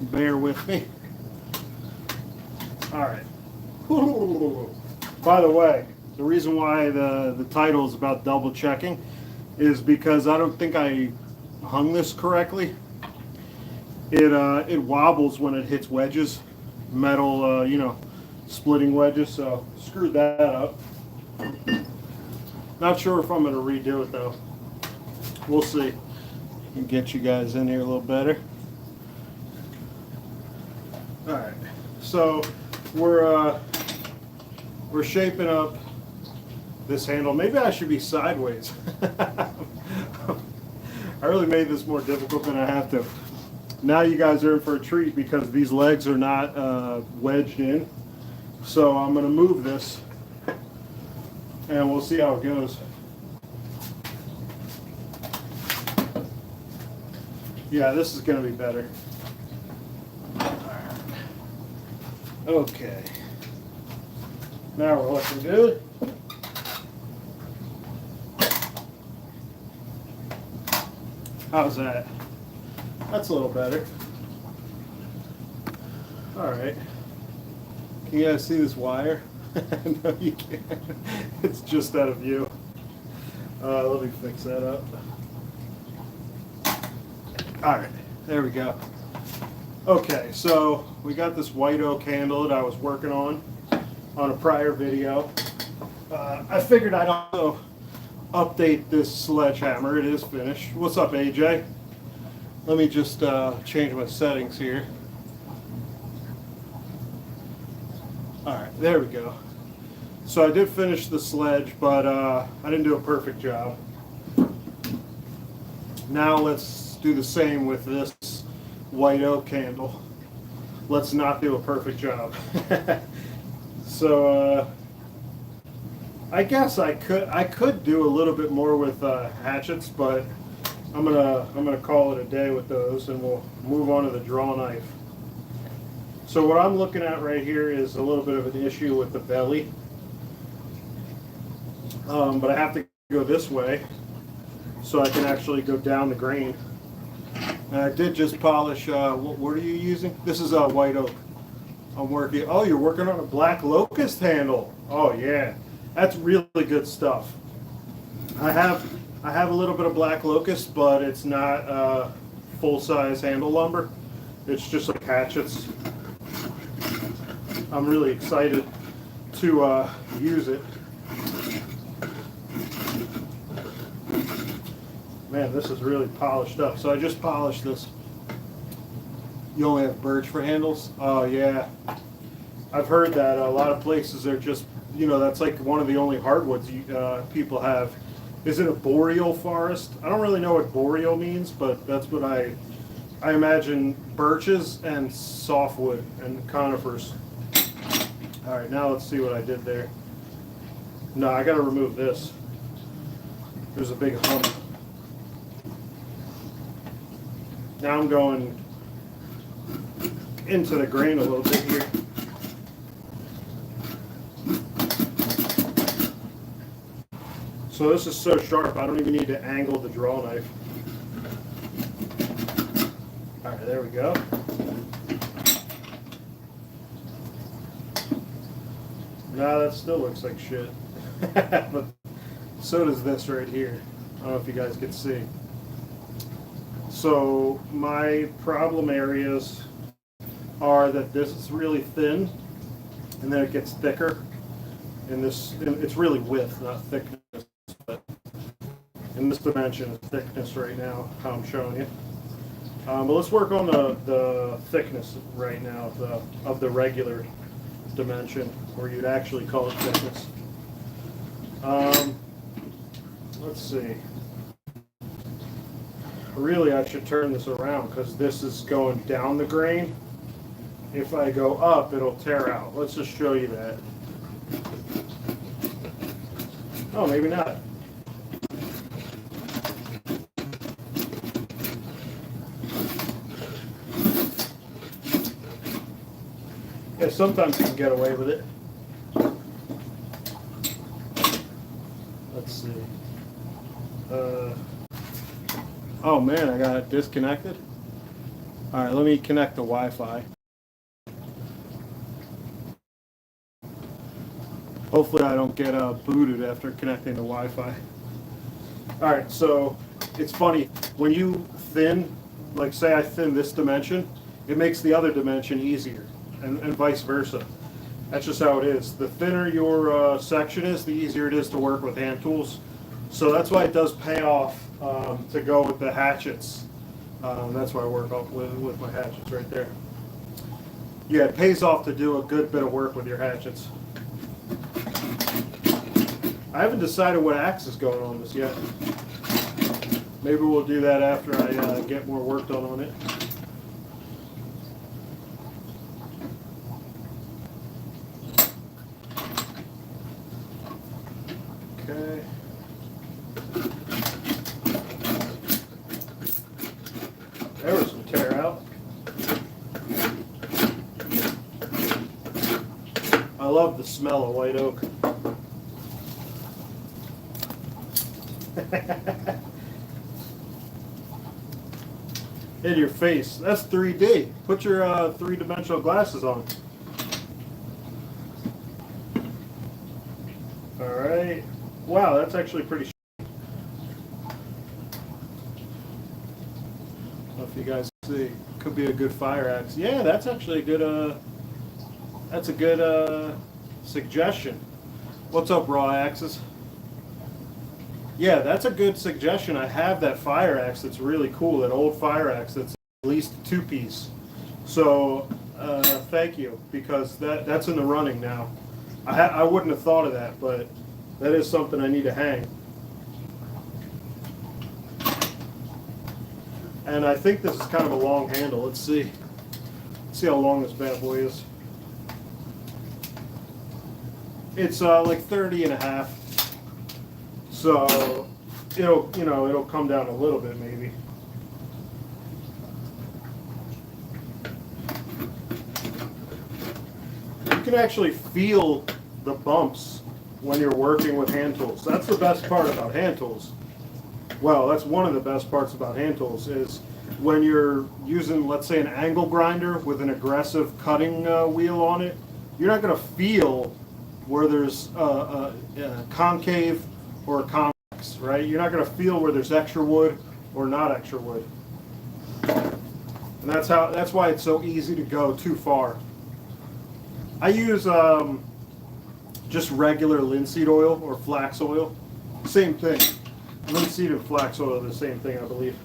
Bear with me. All right. By the way, the reason why the title is about double checking is because I don't think I hung this correctly. It wobbles when it hits wedges, metal, splitting wedges. So screwed that up. Not sure if I'm going to redo it though. We'll see. And get you guys in here a little better. All right. So we're shaping up this handle. Maybe I should be sideways. I really made this more difficult than I have to. Now you guys are in for a treat because these legs are not wedged in. So I'm going to move this and we'll see how it goes. Yeah, this is going to be better. Okay. Now we're looking good. How's that? That's a little better. All right. Can you guys see this wire? No, you can't. It's just out of view. Let me fix that up. All right, there we go. Okay, so we got this white oak handle that I was working on a prior video. I figured I'd also update this sledgehammer. It is finished. What's up, AJ? Let me just change my settings here. All right, there we go. So I did finish the sledge, but I didn't do a perfect job. Now let's do the same with this white oak handle. Let's not do a perfect job. So I guess I could do a little bit more with hatchets, but I'm gonna call it a day with those, and we'll move on to the draw knife. So what I'm looking at right here is a little bit of an issue with the belly, but I have to go this way so I can actually go down the grain. And I did just polish. What are you using? This is a white oak. I'm working. Oh, you're working on a black locust handle. Oh yeah, that's really good stuff. I have a little bit of black locust, but it's not full size handle lumber. It's just like hatchets. I'm really excited to use it. Man, this is really polished up. So I just polished this. You only have birch for handles? Oh yeah. I've heard that a lot of places are just, that's like one of the only hardwoods people have. Is it a boreal forest? I don't really know what boreal means, but that's what I imagine birches and softwood and conifers. All right, now let's see what I did there. No, I got to remove this. There's a big hump. Now I'm going into the grain a little bit here. So this is so sharp, I don't even need to angle the draw knife. All right, there we go. Nah, that still looks like shit. But so does this right here. I don't know if you guys can see. So my problem areas are that this is really thin, and then it gets thicker. And it's really width, not thickness. But in this dimension, it's thickness right now, how I'm showing you. But let's work on the thickness right now of the regular dimension, or you'd actually call it thickness. Let's see. Really, I should turn this around because this is going down the grain. If I go up, it'll tear out. Let's just show you that. Oh, maybe not. Yeah, sometimes you can get away with it. Let's see. Oh man, I got it disconnected. All right, let me connect the Wi-Fi. Hopefully I don't get booted after connecting the Wi-Fi. All right, so it's funny, when you thin, like say I thin this dimension, it makes the other dimension easier, and vice versa. That's just how it is. The thinner your section is, the easier it is to work with hand tools. So that's why it does pay off to go with the hatchets. That's why I work with my hatchets right there. Yeah, it pays off to do a good bit of work with your hatchets. I haven't decided what axe is going on this yet. Maybe we'll do that after I get more work done on it. Okay. There was some tear out. I love the smell of white oak. In your face. That's 3D. Put your three-dimensional glasses on. All right. Wow, that's actually pretty. I don't know if you guys see. Could be a good fire axe. Yeah, that's actually a good. That's a good suggestion. What's up, Raw Axes? Yeah, that's a good suggestion. I have that fire axe that's really cool, that old fire axe that's at least a two-piece. So thank you, because that's in the running now. I wouldn't have thought of that, but that is something I need to hang. And I think this is kind of a long handle. Let's see. Let's see how long this bad boy is. It's like 30 and a half. So it'll come down a little bit maybe. You can actually feel the bumps when you're working with hand tools. That's the best part about hand tools. Well, that's one of the best parts about hand tools is when you're using, let's say, an angle grinder with an aggressive cutting wheel on it, you're not going to feel where there's a concave or a convex, right? You're not going to feel where there's extra wood or not extra wood. And that's why it's so easy to go too far. I use just regular linseed oil or flax oil. Same thing. Linseed and flax oil are the same thing, I believe.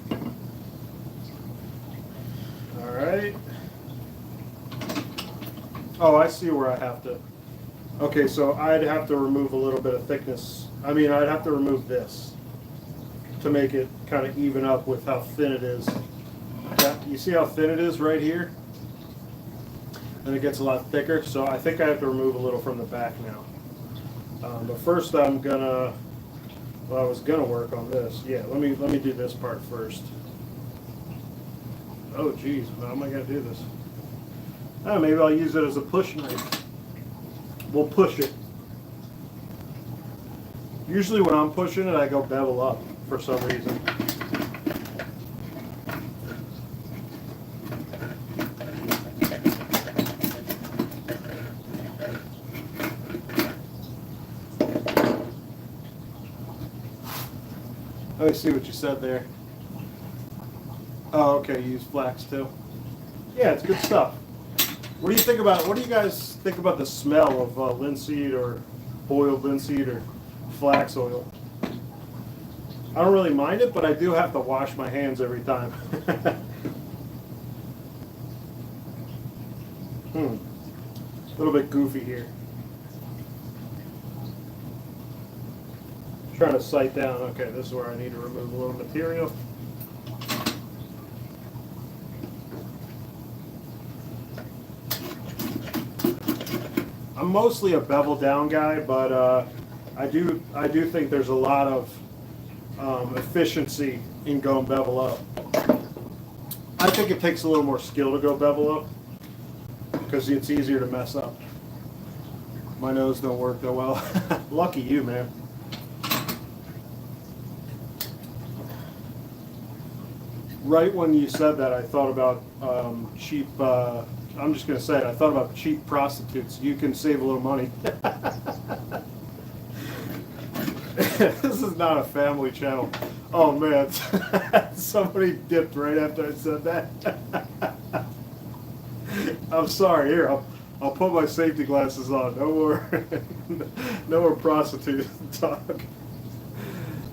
All right. Oh, I see where I have to. Okay, so I'd have to remove a little bit of thickness. I mean, I'd have to remove this to make it kind of even up with how thin it is. Yeah, you see how thin it is right here? And it gets a lot thicker, so I think I have to remove a little from the back now. But first I was gonna work on this. Yeah, let me do this part first. Oh geez, how am I gonna do this? Oh, maybe I'll use it as a push knife. We'll push it. Usually when I'm pushing it, I go bevel up for some reason. Let me see what you said there. Oh, okay, you use flax too. Yeah, it's good stuff. What do you guys think about the smell of linseed or boiled linseed or flax oil? I don't really mind it, but I do have to wash my hands every time. A little bit goofy here. Trying to sight down. Okay, this is where I need to remove a little material. I'm mostly a bevel down guy, but I do think there's a lot of efficiency in going bevel up. I think it takes a little more skill to go bevel up because it's easier to mess up. My nose don't work that well. Lucky you, man. Right when you said that, I thought about cheap. I'm just going to say it. I thought about cheap prostitutes. You can save a little money. This is not a family channel. Oh man, somebody dipped right after I said that. I'm sorry. Here, I'll put my safety glasses on. No more, no more prostitute talk.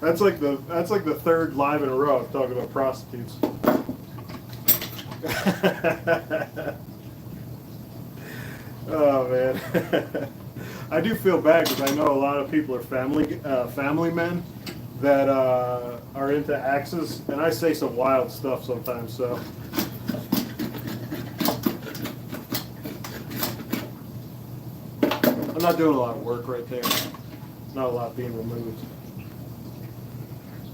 That's like the third live in a row I'm talking about prostitutes. Oh man, I do feel bad because I know a lot of people are family men that are into axes, and I say some wild stuff sometimes. So. I'm not doing a lot of work right there. Not a lot being removed.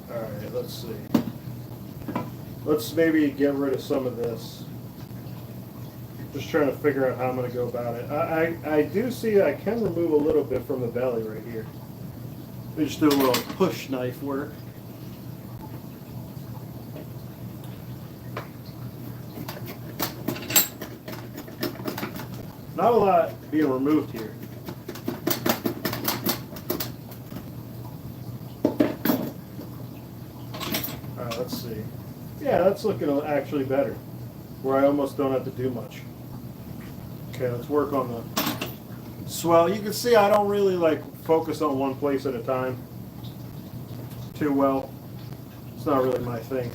All right, let's see. Let's maybe get rid of some of this. Just trying to figure out how I'm going to go about it. I do see I can remove a little bit from the belly right here. Let me just do a little push knife work. Not a lot being removed here. Alright, let's see. Yeah, that's looking actually better, where I almost don't have to do much. Okay, let's work on the swell. You can see I don't really like focus on one place at a time too well. It's not really my thing.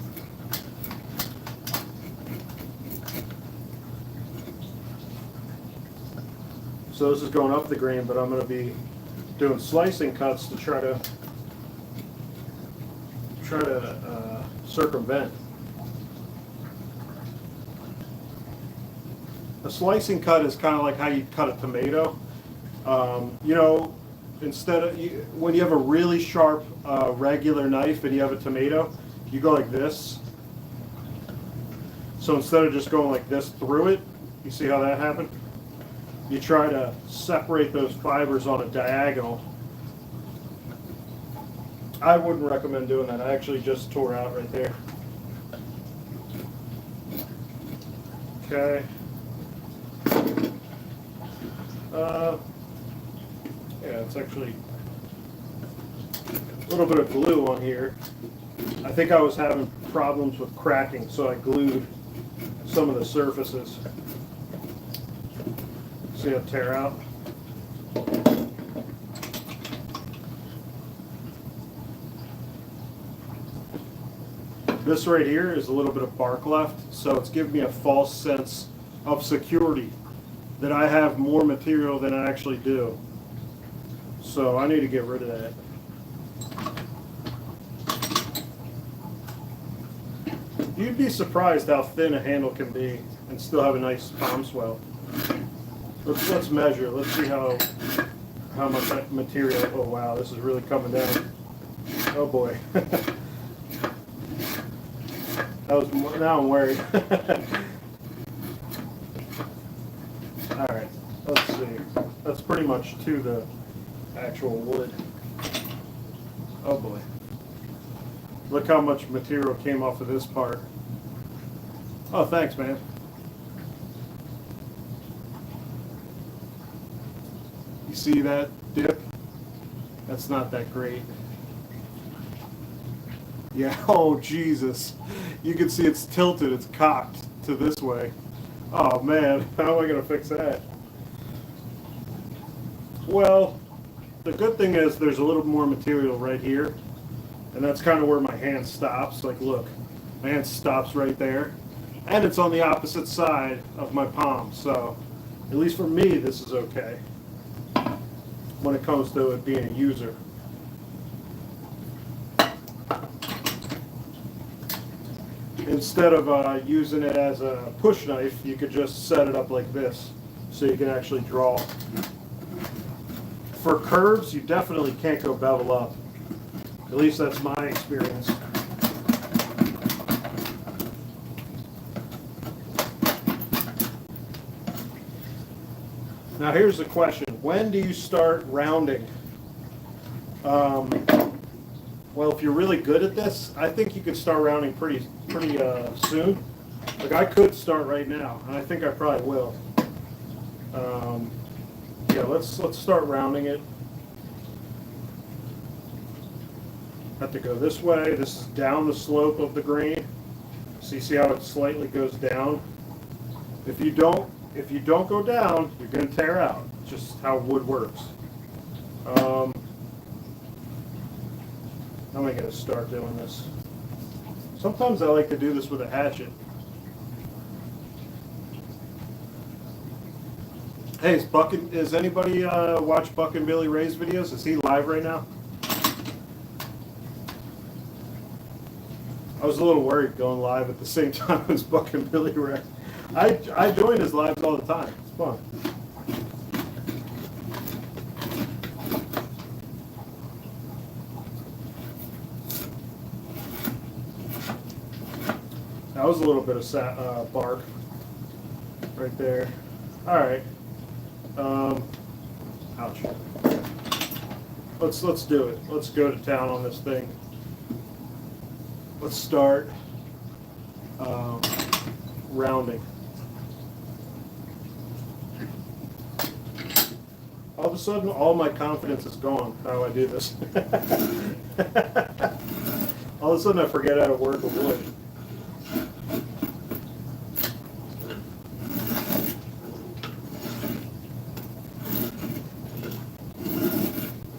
So this is going up the grain, but I'm going to be doing slicing cuts to try to circumvent. A slicing cut is kind of like how you cut a tomato. You know, instead of when you have a really sharp regular knife and you have a tomato, you go like this. So instead of just going like this through it, you see how that happened? You try to separate those fibers on a diagonal. I wouldn't recommend doing that. I actually just tore out right there. Okay. Yeah, it's actually a little bit of glue on here. I think I was having problems with cracking, so I glued some of the surfaces. See it tear out? This right here is a little bit of bark left, so it's giving me a false sense of security that I have more material than I actually do. So I need to get rid of that. You'd be surprised how thin a handle can be and still have a nice palm swell. Let's measure. Let's see how much material. Oh wow, this is really coming down. Oh boy. Now I'm worried. All right, let's see. That's pretty much to the actual wood. Oh boy. Look how much material came off of this part. Oh, thanks, man. You see that dip? That's not that great. Yeah, oh Jesus. You can see it's tilted, it's cocked to this way. Oh man, how am I gonna fix that? Well, the good thing is there's a little more material right here, and that's kind of where my hand stops. Like look, my hand stops right there, and it's on the opposite side of my palm, so at least for me this is okay when it comes to it being a user. Instead of using it as a push knife, you could just set it up like this so you can actually draw. For curves, you definitely can't go bevel up. At least that's my experience. Now here's the question. When do you start rounding? well, if you're really good at this, I think you could start rounding pretty soon. Like I could start right now, and I think I probably will. Yeah, let's start rounding it. Have to go this way. This is down the slope of the grain. So you see how it slightly goes down. If you don't go down, you're going to tear out. It's just how wood works. How am I going to start doing this? Sometimes I like to do this with a hatchet. Hey, is anybody watch Buck and Billy Ray's videos? Is he live right now? I was a little worried going live at the same time as Buck and Billy Ray. I join his lives all the time. It's fun. That was a little bit of bark right there. All right. Ouch. Let's do it. Let's go to town on this thing. Let's start rounding. All of a sudden, all my confidence is gone. How I do this. All of a sudden, I forget how to work a wood.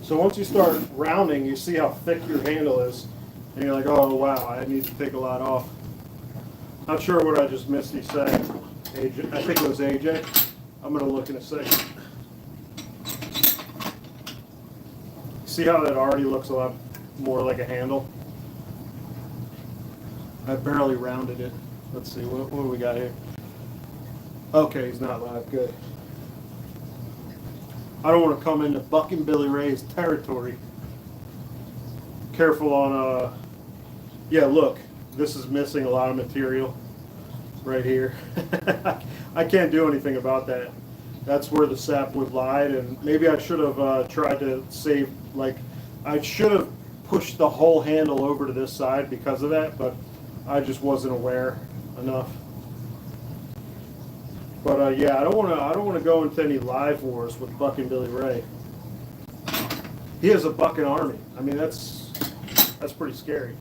So once you start rounding, you see how thick your handle is, and you're like, oh wow, I need to take a lot off. Not sure what I just missed you saying. AJ, I think it was AJ. I'm gonna look in a second. See how that already looks a lot more like a handle? I barely rounded it. Let's see, what do we got here? Okay, he's not live, good. I don't want to come into Buck and Billy Ray's territory. Careful on, yeah, look, this is missing a lot of material right here. I can't do anything about that. That's where the sapwood lied, and maybe I should have tried to save, like, I should have pushed the whole handle over to this side because of that, but I just wasn't aware enough. But yeah, I don't want to go into any live wars with Buck and Billy Ray. He has a bucking army. I mean, that's pretty scary.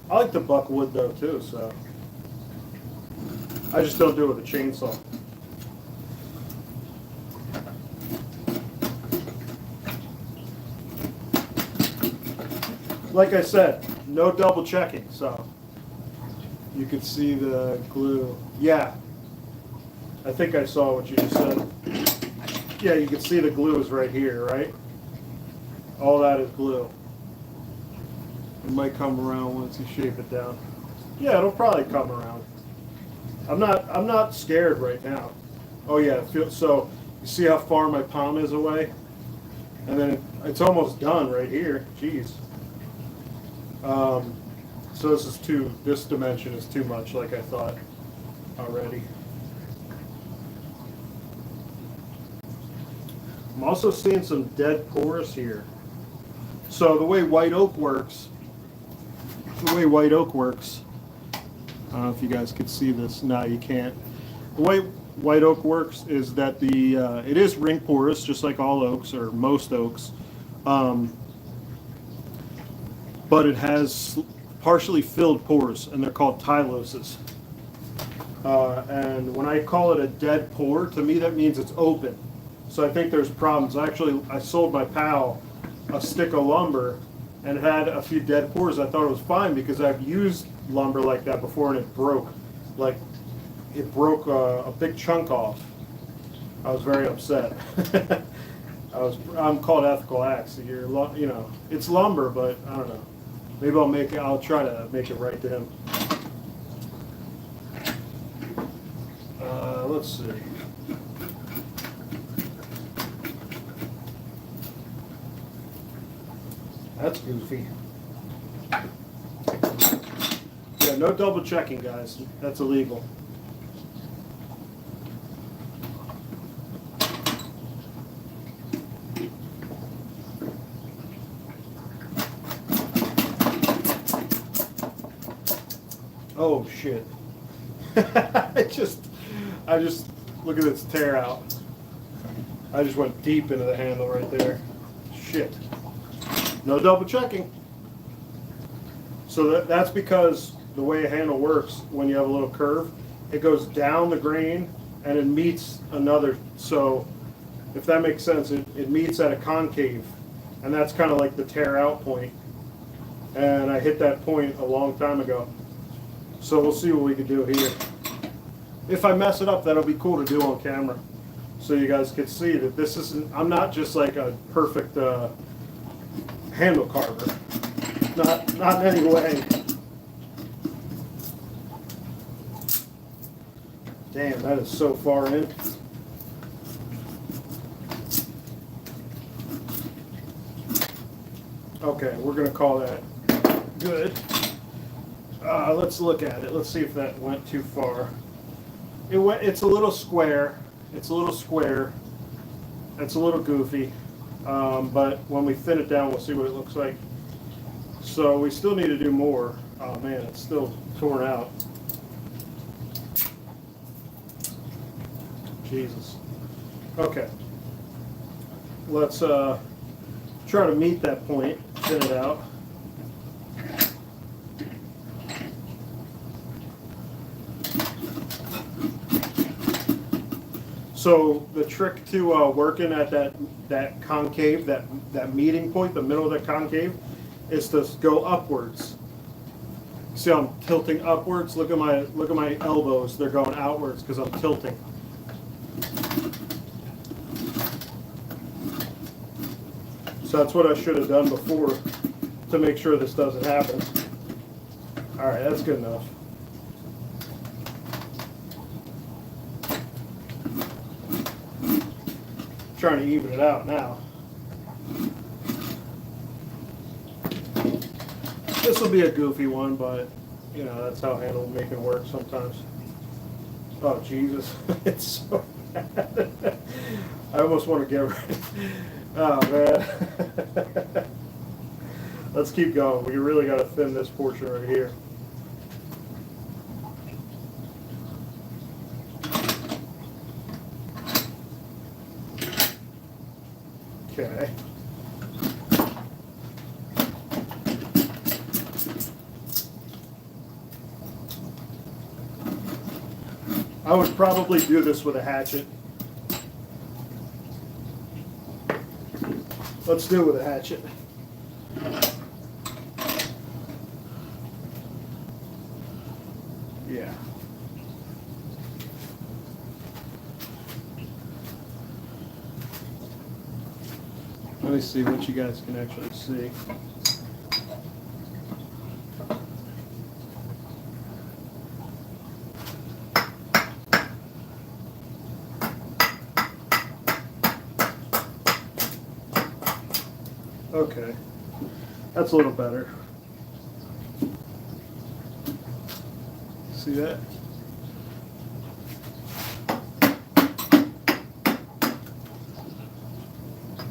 I like the buck wood though too, so I just don't do it with a chainsaw. Like I said, no double checking, so. You could see the glue. Yeah. I think I saw what you just said. Yeah, you can see the glue is right here, right? All that is glue. It might come around once you shape it down. Yeah, it'll probably come around. I'm not scared right now. Oh yeah, so you see how far my palm is away? And then it's almost done right here. Jeez. So this dimension is too much like I thought already. I'm also seeing some dead pores here. So the way white oak works, I don't know if you guys could see this. No, you can't. The way white oak works is that it is ring porous, just like all oaks or most oaks, but it has partially filled pores, and they're called tyloses. And when I call it a dead pore, to me that means it's open. So I think there's problems. Actually, I sold my pal a stick of lumber, and it had a few dead pores. I thought it was fine because I've used lumber like that before, and it broke. Like, it broke a big chunk off. I was very upset. I'm called Ethical Axe. So it's lumber, but I don't know. Maybe I'll try to make it right to him. Let's see. That's goofy. Yeah, no double checking, guys. That's illegal. Oh shit. I just look at this tear out. I just went deep into the handle right there. Shit. No double checking. So that's because the way a handle works, when you have a little curve, it goes down the grain and it meets another. So if that makes sense, it meets at a concave, and that's kind of like the tear out point. And I hit that point a long time ago. So we'll see what we can do here. If I mess it up, that'll be cool to do on camera, so you guys can see that this isn't, I'm not just like a perfect handle carver. Not in any way. Damn, that is so far in. Okay, we're gonna call that good. Let's look at it. Let's see if that went too far. It's a little square. It's a little square. It's a little goofy. But when we thin it down, we'll see what it looks like. So we still need to do more. Oh man, it's still torn out. Jesus. Okay. Let's try to meet that point, thin it out. So the trick to working at that concave, that meeting point, the middle of the concave, is to go upwards. See, I'm tilting upwards. Look at my elbows; they're going outwards because I'm tilting. So that's what I should have done before to make sure this doesn't happen. All right, that's good enough. Trying to even it out now. This will be a goofy one, but you know, that's how handle making works sometimes. Oh Jesus, it's so bad. I almost want to get rid. Oh man. Let's keep going. We really got to thin this portion right here. Okay. I would probably do this with a hatchet. Let's do it with a hatchet. Yeah. Let me see what you guys can actually see. Okay, that's a little better. See that?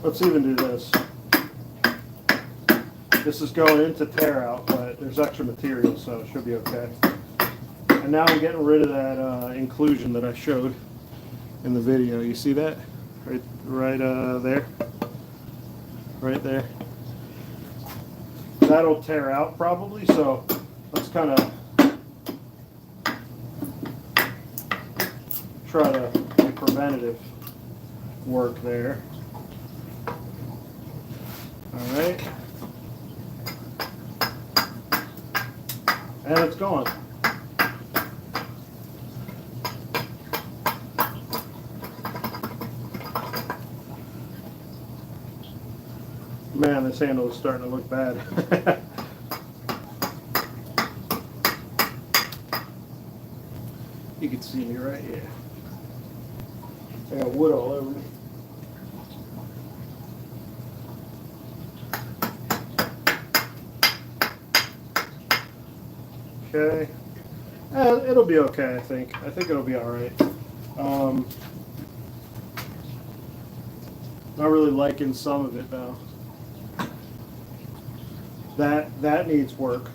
Let's even do this. This is going into tear out, but there's extra material, so it should be okay. And now I'm getting rid of that inclusion that I showed in the video. You see that? Right there. Right there. That'll tear out probably, so let's kind of try to do preventative work there. All right. And it's going. Man, this handle is starting to look bad. You can see me right here. I got wood all over me. Okay. It'll be okay, I think. I think it'll be all right. Not really liking some of it though. That needs work.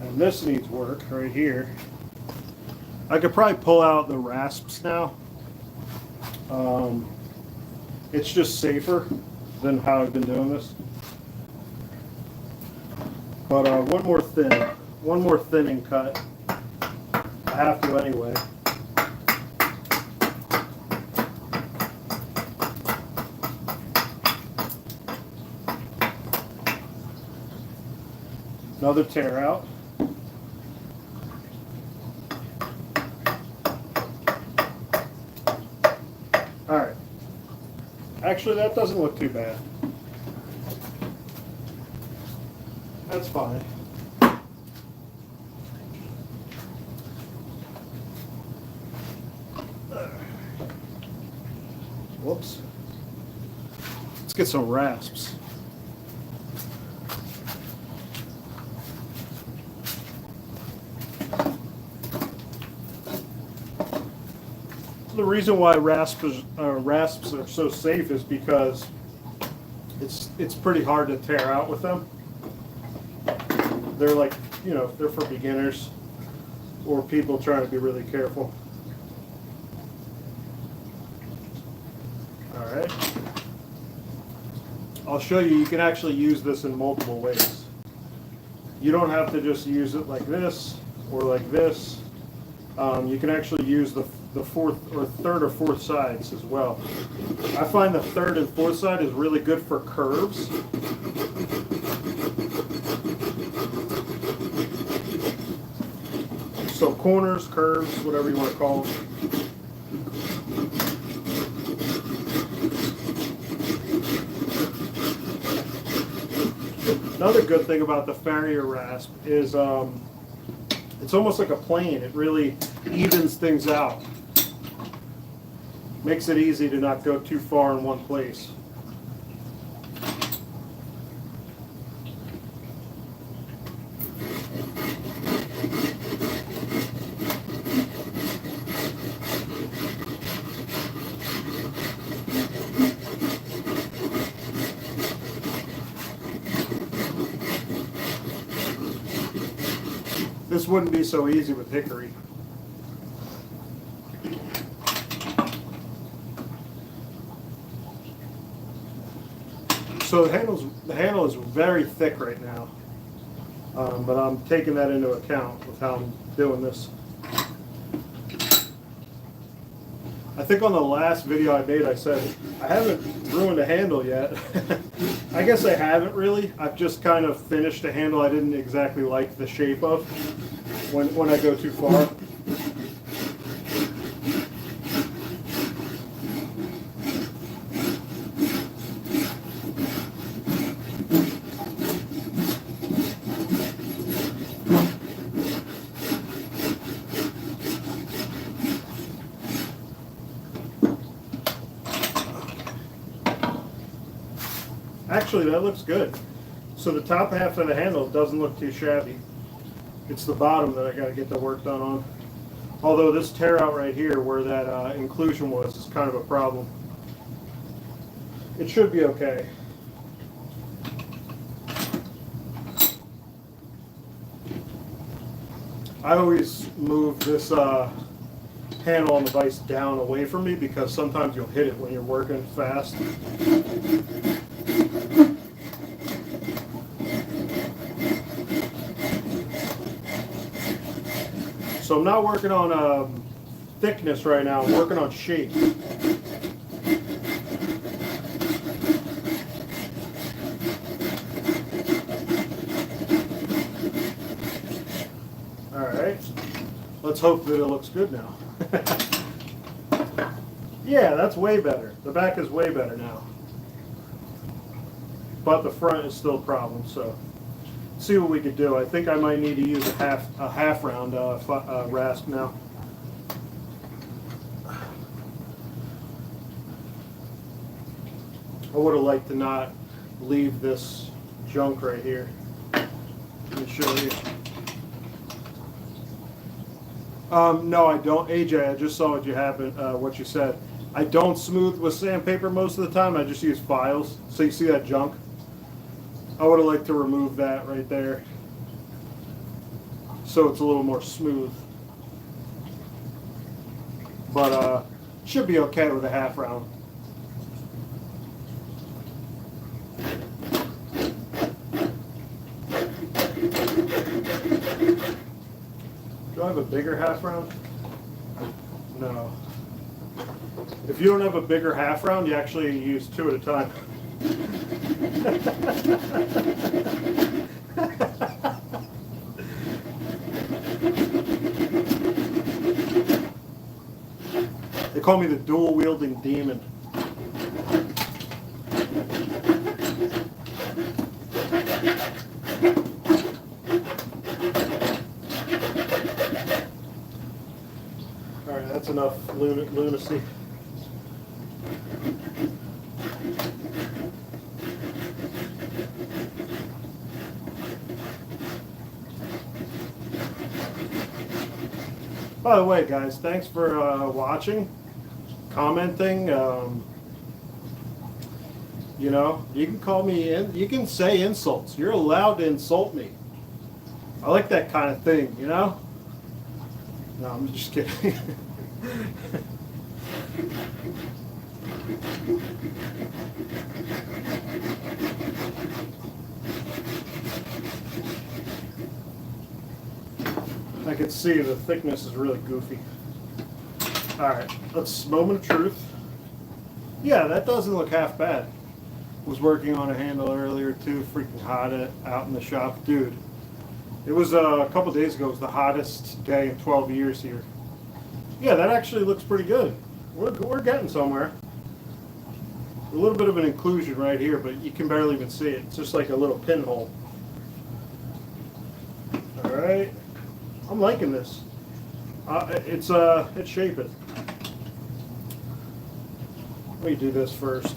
And this needs work right here. I could probably pull out the rasps now. It's just safer than how I've been doing this. But one more thinning cut. I have to anyway. Another tear out. All right. Actually, that doesn't look too bad. That's fine. Whoops. Let's get some rasps. The reason why rasps are so safe is because it's pretty hard to tear out with them. They're like, you know, they're for beginners or people trying to be really careful. All right. I'll show you, you can actually use this in multiple ways. You don't have to just use it like this or like this. You can actually use the fourth or third or fourth sides as well. I find the third and fourth side is really good for curves. So corners, curves, whatever you want to call them. Another good thing about the Farrier rasp is it's almost like a plane. It really evens things out. Makes it easy to not go too far in one place. This wouldn't be so easy with hickory. So the handle is very thick right now, but I'm taking that into account with how I'm doing this. I think on the last video I made I said I haven't ruined a handle yet. I guess I haven't really. I've just kind of finished a handle I didn't exactly like the shape of when I go too far. Actually, that looks good. So the top half of the handle doesn't look too shabby. It's the bottom that I got to get the work done on. Although this tear out right here where that inclusion was is kind of a problem. It should be okay. I always move this handle on the vise down away from me because sometimes you'll hit it when you're working fast. So I'm not working on thickness right now, I'm working on shape. Alright, let's hope that it looks good now. Yeah, that's way better. The back is way better now. But the front is still a problem, so see what we could do. I think I might need to use a half round rasp now. I would have liked to not leave this junk right here. Let me show you. No, I don't, AJ. I just saw what you said. I don't smooth with sandpaper most of the time. I just use files. So you see that junk? I would have liked to remove that right there. so it's a little more smooth. But should be okay with a half round. Do I have a bigger half round? No. If you don't have a bigger half round, you actually use 2 at a time. They call me the dual wielding demon. All right, that's enough lunacy. By the way, guys, thanks for watching, commenting. You know, you can call me in. You can say insults. You're allowed to insult me. I like that kind of thing, you know? No, I'm just kidding. I can see the thickness is really goofy. All right, let's moment of truth. Yeah, that doesn't look half bad. Was working on a handle earlier too, freaking hot out in the shop. Dude, it was a couple days ago, it was the hottest day in 12 years here. Yeah, that actually looks pretty good. We're getting somewhere. A little bit of an inclusion right here, but you can barely even see it. It's just like a little pinhole. All right, I'm liking this. It's shaping. Let me do this first.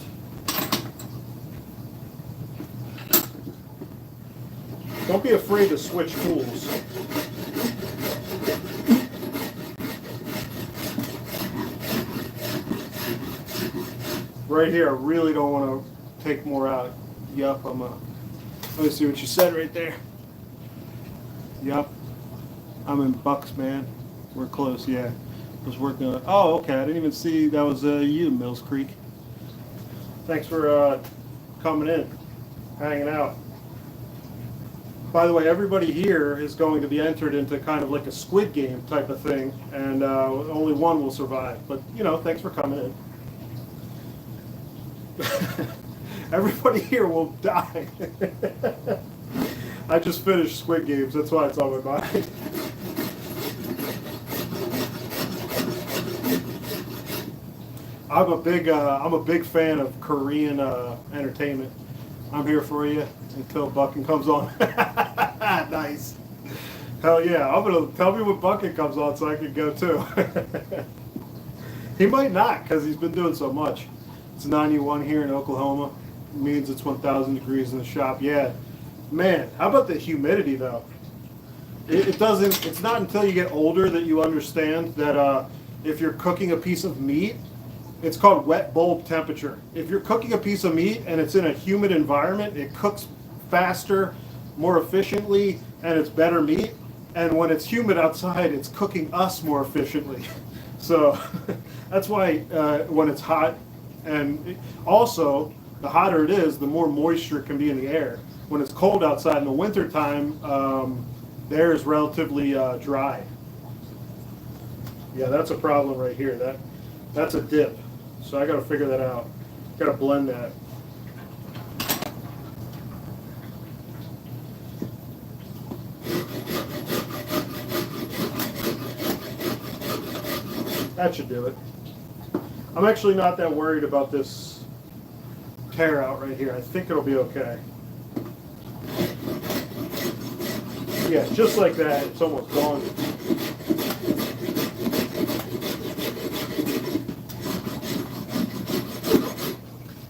Don't be afraid to switch tools. Right here, I really don't want to take more out. Yup, let me see what you said right there. Yup, I'm in Bucks, man. We're close, yeah. Was working on it. Oh, okay, I didn't even see that was you, Mills Creek. Thanks for coming in, hanging out. By the way, everybody here is going to be entered into kind of like a Squid Game type of thing, and only one will survive. But, you know, thanks for coming in. Everybody here will die. I just finished Squid Games, that's why it's on my mind. I'm a big fan of Korean entertainment. I'm here for you until Bucking comes on. Nice. Hell yeah. I'm going to tell me when Bucking comes on so I can go too. He might not because he's been doing so much. It's 91 here in Oklahoma. It means it's 1,000 degrees in the shop. Yeah. Man, how about the humidity though? It's not until you get older that you understand that if you're cooking a piece of meat, it's called wet bulb temperature. If you're cooking a piece of meat and it's in a humid environment, it cooks faster, more efficiently, and it's better meat. And when it's humid outside, it's cooking us more efficiently. So that's why when it's hot, and also the hotter it is, the more moisture can be in the air. When it's cold outside in the wintertime, the air is relatively dry. Yeah, that's a problem right here. That's a dip. So I got to figure that out. Got to blend that. That should do it. I'm actually not that worried about this tear out right here. I think it'll be okay. Yeah, just like that, it's almost gone.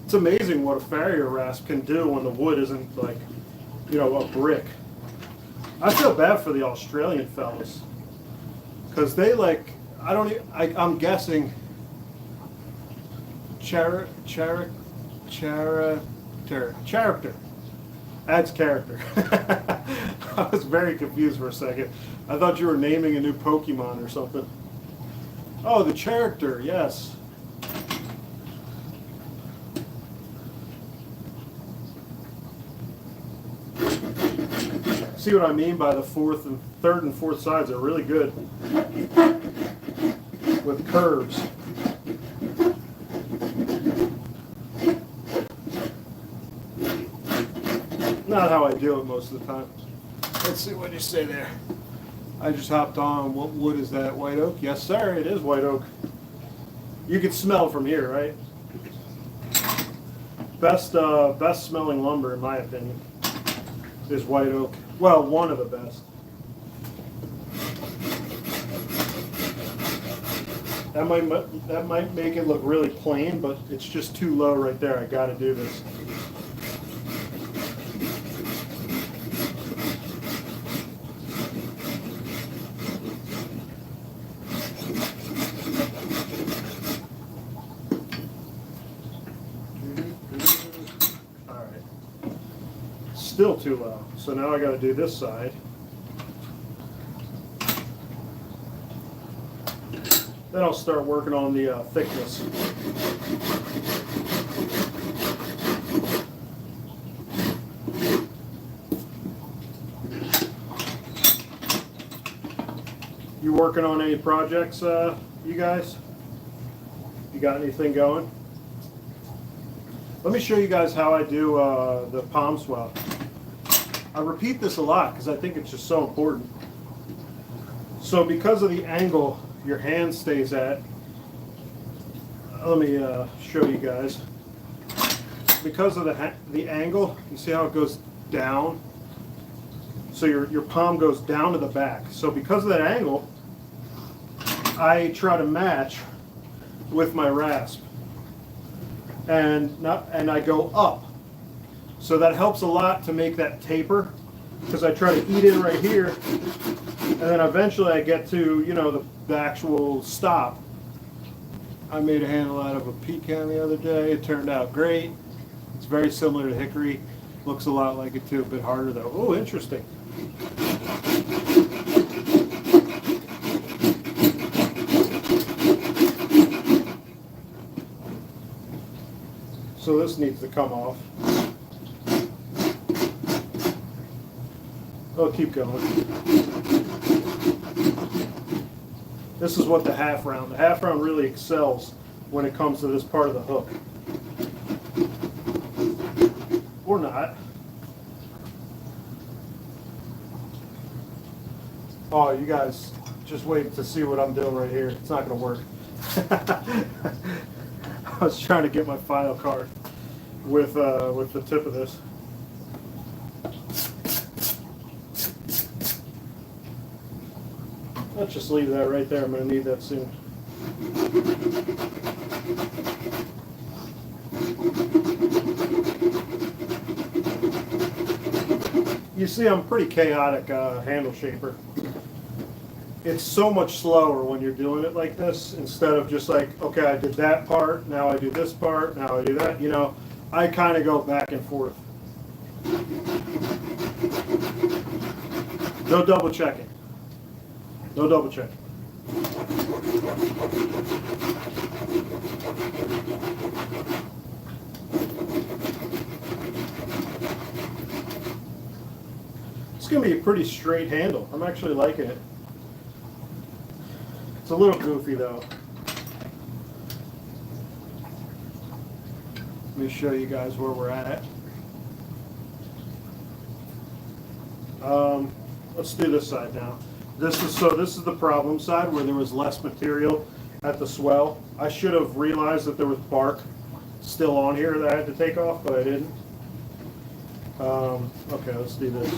It's amazing what a farrier rasp can do when the wood isn't like, you know, a brick. I feel bad for the Australian fellas because they like, I'm guessing character adds character. I was very confused for a second. I thought you were naming a new Pokemon or something. Oh, the character, yes. See what I mean by the third and fourth sides are really good with curves. Not how I do it most of the time. Let's see what you say there. I just hopped on. What wood is that? White oak? Yes, sir. It is white oak. You can smell from here, right? Best smelling lumber, in my opinion, is white oak. Well, one of the best. That might make it look really plain, but it's just too low right there. I got to do this. Still too low. So now I got to do this side. Then I'll start working on the thickness. You working on any projects, you guys? You got anything going? Let me show you guys how I do the palm swell. I repeat this a lot because I think it's just so important. So because of the angle your hand stays at, let me show you guys. Because of the angle, you see how it goes down? So your palm goes down to the back. So because of that angle, I try to match with my rasp. And I go up. So that helps a lot to make that taper, because I try to eat in right here, and then eventually I get to, you know, the actual stop. I made a handle out of a pecan the other day. It turned out great. It's very similar to hickory. Looks a lot like it too, a bit harder though. Oh, interesting. So this needs to come off. Oh, keep going. This is what the half round. The half round really excels when it comes to this part of the hook. Or not. Oh, you guys just wait to see what I'm doing right here. It's not going to work. I was trying to get my file card with the tip of this. Let's just leave that right there. I'm going to need that soon. You see, I'm pretty chaotic handle shaper. It's so much slower when you're doing it like this, instead of just like, okay, I did that part, now I do this part, now I do that. You know, I kind of go back and forth. No double checking. No double checking. It's going to be a pretty straight handle. I'm actually liking it. It's a little goofy though. Let me show you guys where we're at. Let's do this side now. This is the problem side where there was less material at the swell. I should have realized that there was bark still on here that I had to take off, but I didn't. Okay, let's do this.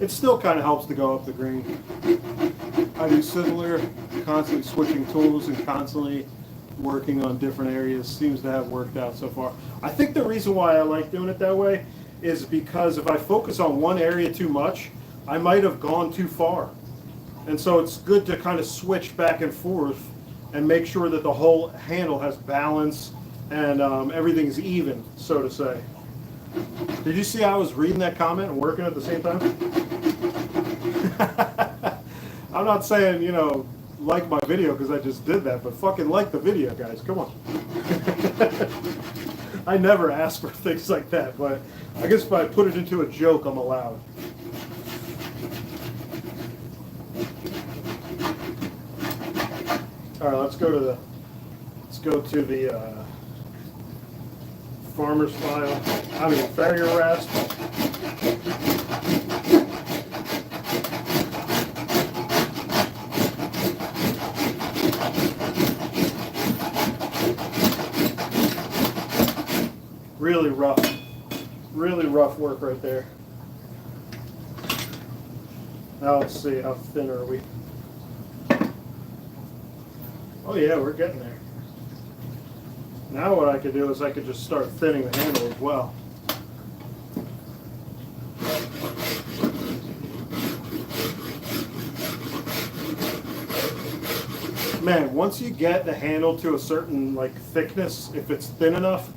It still kind of helps to go up the green. I do similar, constantly switching tools and constantly working on different areas. Seems to have worked out so far. I think the reason why I like doing it that way is because if I focus on one area too much, I might have gone too far. And so it's good to kind of switch back and forth and make sure that the whole handle has balance and everything's even, so to say. Did you see I was reading that comment and working at the same time? I'm not saying, you know, like my video because I just did that, but fucking like the video, guys. Come on. I never ask for things like that, but I guess if I put it into a joke, I'm allowed. All right, let's go to the farmer's file. I mean, farrier rasp. Really rough work right there. Now let's see, how thin are we? Oh yeah, we're getting there. Now what I could do is I could just start thinning the handle as well. Man, once you get the handle to a certain like thickness, if it's thin enough,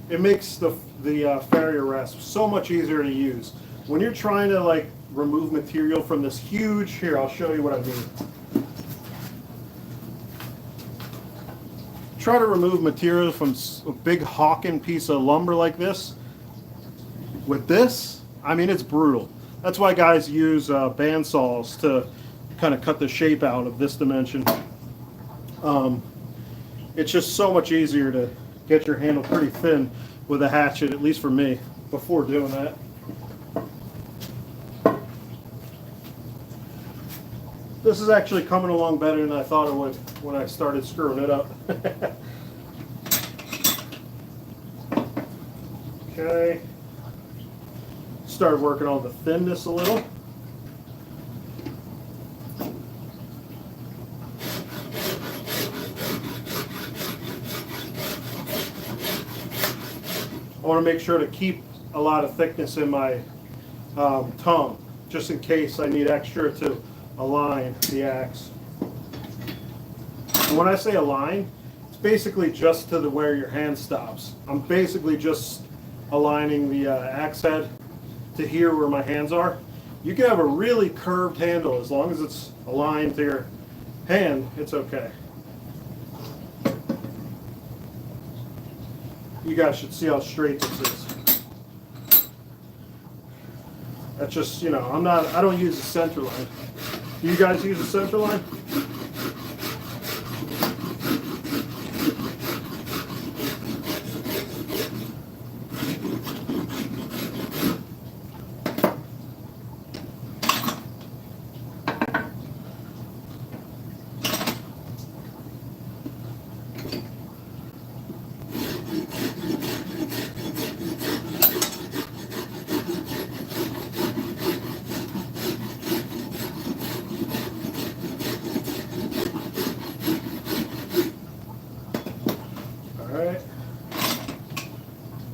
it makes the farrier rasp so much easier to use. When you're trying to like remove material from this huge, here I'll show you what I mean. Try to remove material from a big hawking piece of lumber like this. With this, I mean, it's brutal. That's why guys use band saws to kind of cut the shape out of this dimension. It's just so much easier to get your handle pretty thin with a hatchet, at least for me, before doing that. This is actually coming along better than I thought it would when I started screwing it up. Okay. Started working on the thinness a little. I want to make sure to keep a lot of thickness in my tongue, just in case I need extra to align the axe. And when I say align, it's basically just to where your hand stops. I'm basically just aligning the axe head to here where my hands are. You can have a really curved handle as long as it's aligned to your hand, it's okay. You guys should see how straight this is. That's just, you know, I don't use a center line. Do you guys use a center line?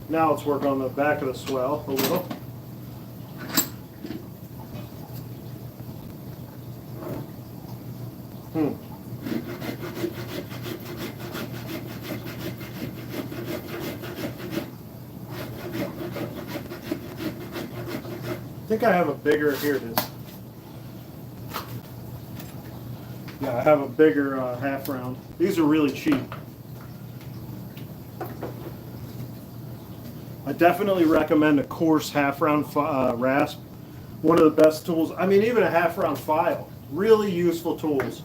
Now let's work on the back of the swell a little. I think I have a bigger, here it is. Yeah, I have a bigger half round. These are really cheap. I definitely recommend a coarse half round rasp. One of the best tools. I mean, even a half round file. Really useful tools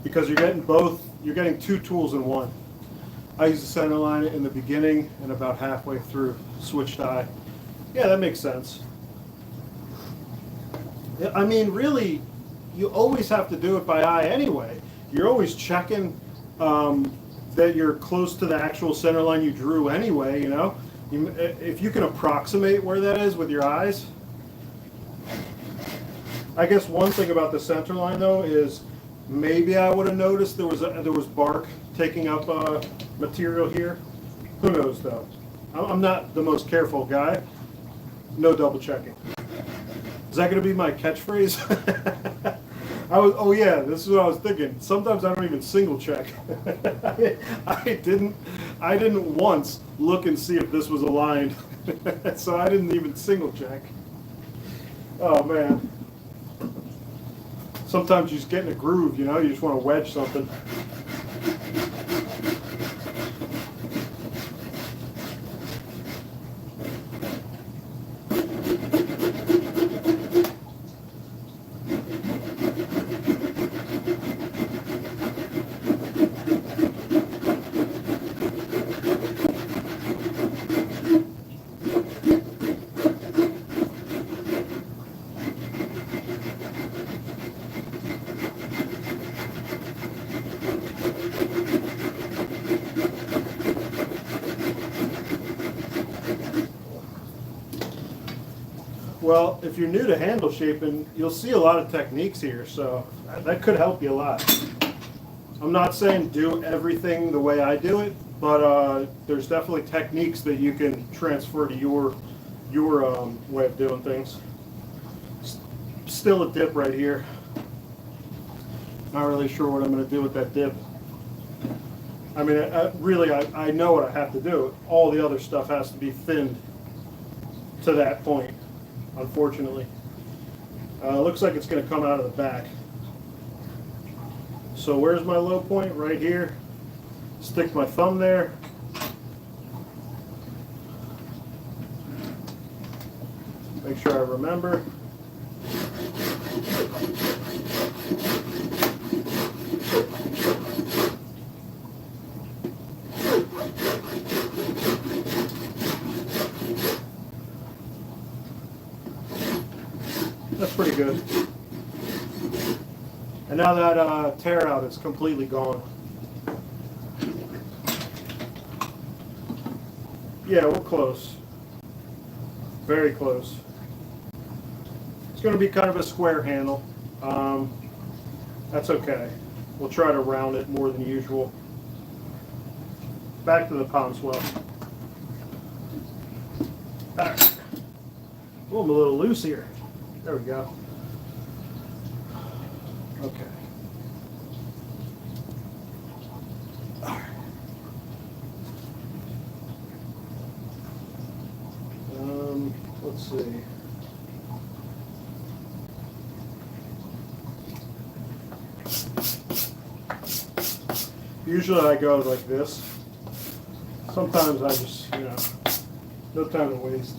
because you're getting both. You're getting two tools in one. I use the center line in the beginning and about halfway through. Switch die. Yeah, that makes sense. I mean, really, you always have to do it by eye anyway. You're always checking that you're close to the actual center line you drew anyway, you know. If you can approximate where that is with your eyes. I guess one thing about the center line though is maybe I would have noticed there was bark taking up material here. Who knows though? I'm not the most careful guy. No double checking. Is that going to be my catchphrase? Oh yeah, this is what I was thinking. Sometimes I don't even single check. I didn't once look and see if this was aligned. So I didn't even single check. Oh man. Sometimes you just get in a groove, you know, you just want to wedge something. Well, if you're new to handle shaping, you'll see a lot of techniques here, so that could help you a lot. I'm not saying do everything the way I do it, but there's definitely techniques that you can transfer to your way of doing things. Still a dip right here. Not really sure what I'm going to do with that dip. I mean, I know what I have to do. All the other stuff has to be thinned to that point. Unfortunately. Looks like it's going to come out of the back. So where's my low point? Right here. Stick my thumb there. Make sure I remember. That's pretty good. And now that tear out is completely gone. Yeah, we're close. Very close. It's going to be kind of a square handle. That's okay. We'll try to round it more than usual. Back to the palm swell. All right. Oh, I'm a little loose here. There we go. Okay. All right. Let's see. Usually I go like this. Sometimes I just, no time to waste.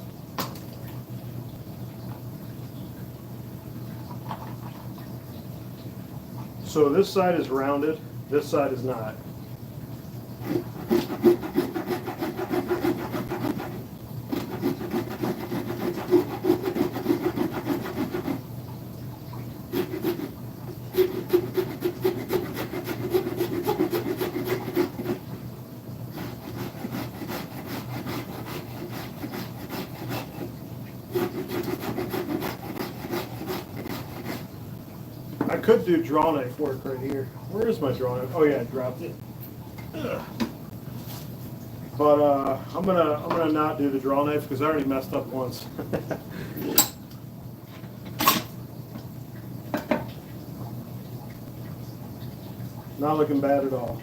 So this side is rounded, this side is not. I could do draw knife work right here. Where is my draw knife? Oh yeah, I dropped it. Ugh. But I'm gonna not do the draw knife because I already messed up once. Not looking bad at all.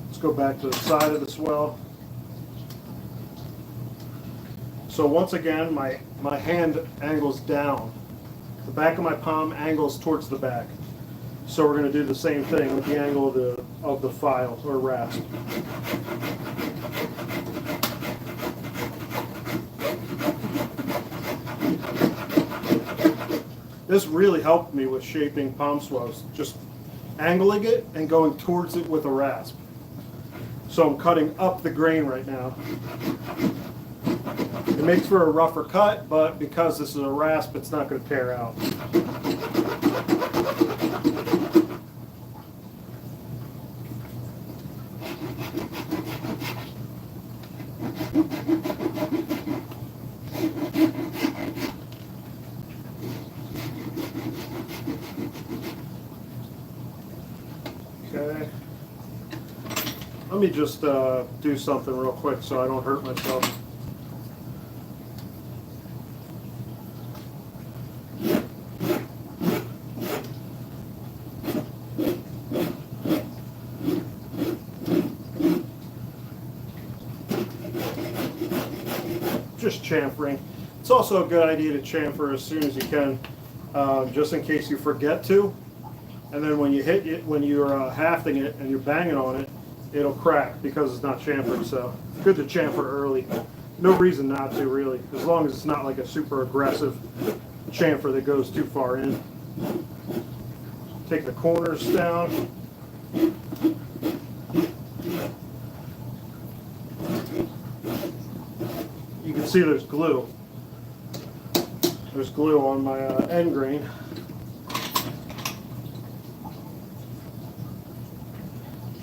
Let's go back to the side of the swell. So once again, my hand angles down. The back of my palm angles towards the back. So we're going to do the same thing with the angle of the file or rasp. This really helped me with shaping palm swells, just angling it and going towards it with a rasp. So I'm cutting up the grain right now. It makes for a rougher cut, but because this is a rasp, it's not going to tear out. Okay. Let me just do something real quick so I don't hurt myself. just chamfering. It's also a good idea to chamfer as soon as you can, just in case you forget to. And then when you hit it, when you're hafting it and you're banging on it, it'll crack because it's not chamfered. So it's good to chamfer early. No reason not to, really, as long as it's not like a super aggressive chamfer that goes too far in. Take the corners down. You can see there's glue. There's glue on my end grain.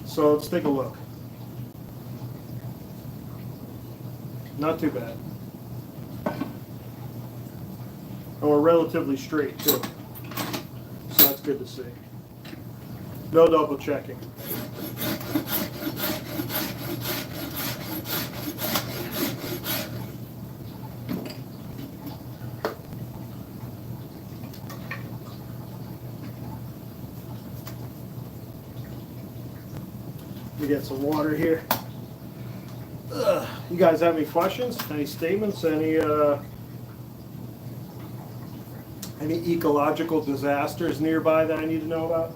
So let's take a look. Not too bad. And we're relatively straight too. So that's good to see. No double checking. We get some water here. You guys have any questions? Any statements? Any ecological disasters nearby that I need to know about?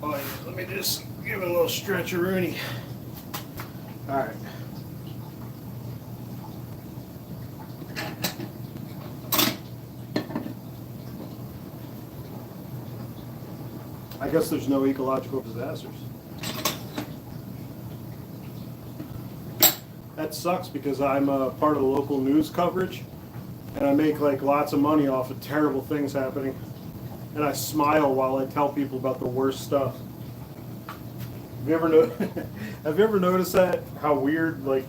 Oh yeah, let me just give it a little stretch-a-rooney. All right. I guess there's no ecological disasters. That sucks because I'm part of the local news coverage and I make like lots of money off of terrible things happening. And I smile while I tell people about the worst stuff. Have you ever, have you ever noticed that? How weird like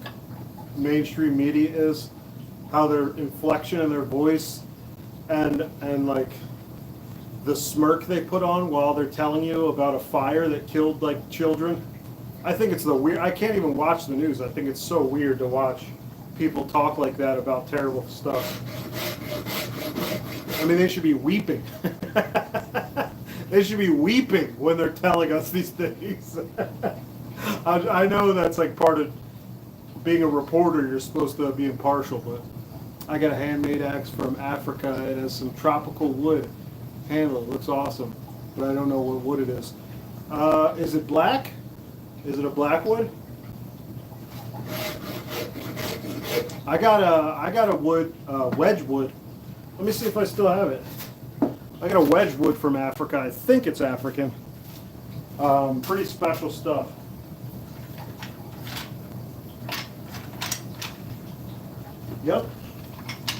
mainstream media is? How their inflection in their voice and like the smirk they put on while they're telling you about a fire that killed like children. I think it's the weird. I can't even watch the news. I think it's so weird to watch people talk like that about terrible stuff. I mean, they should be weeping. They should be weeping when they're telling us these things. I know that's like part of being a reporter. You're supposed to be impartial, but I got a handmade axe from Africa. It has some tropical wood handle. It looks awesome, but I don't know what wood it is. Is it black? Is it a black wood? I got a wood, wedge wood. Let me see if I still have it. I got a wedge wood from Africa. I think it's African. Pretty special stuff. Yep.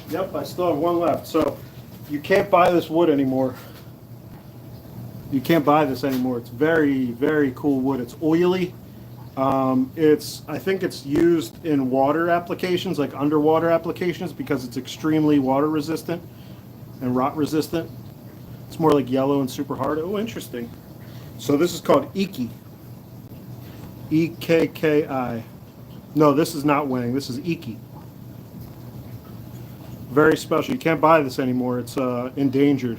Yep, I still have one left. So you can't buy this wood anymore. You can't buy this anymore. It's very, very cool wood. It's oily. I think it's used in water applications, like underwater applications, because it's extremely water resistant and rot resistant. It's more like yellow and super hard. Oh, interesting. So this is called Iki. E-K-K-I. No, this is not Wang. This is Iki. Very special. You can't buy this anymore. It's endangered.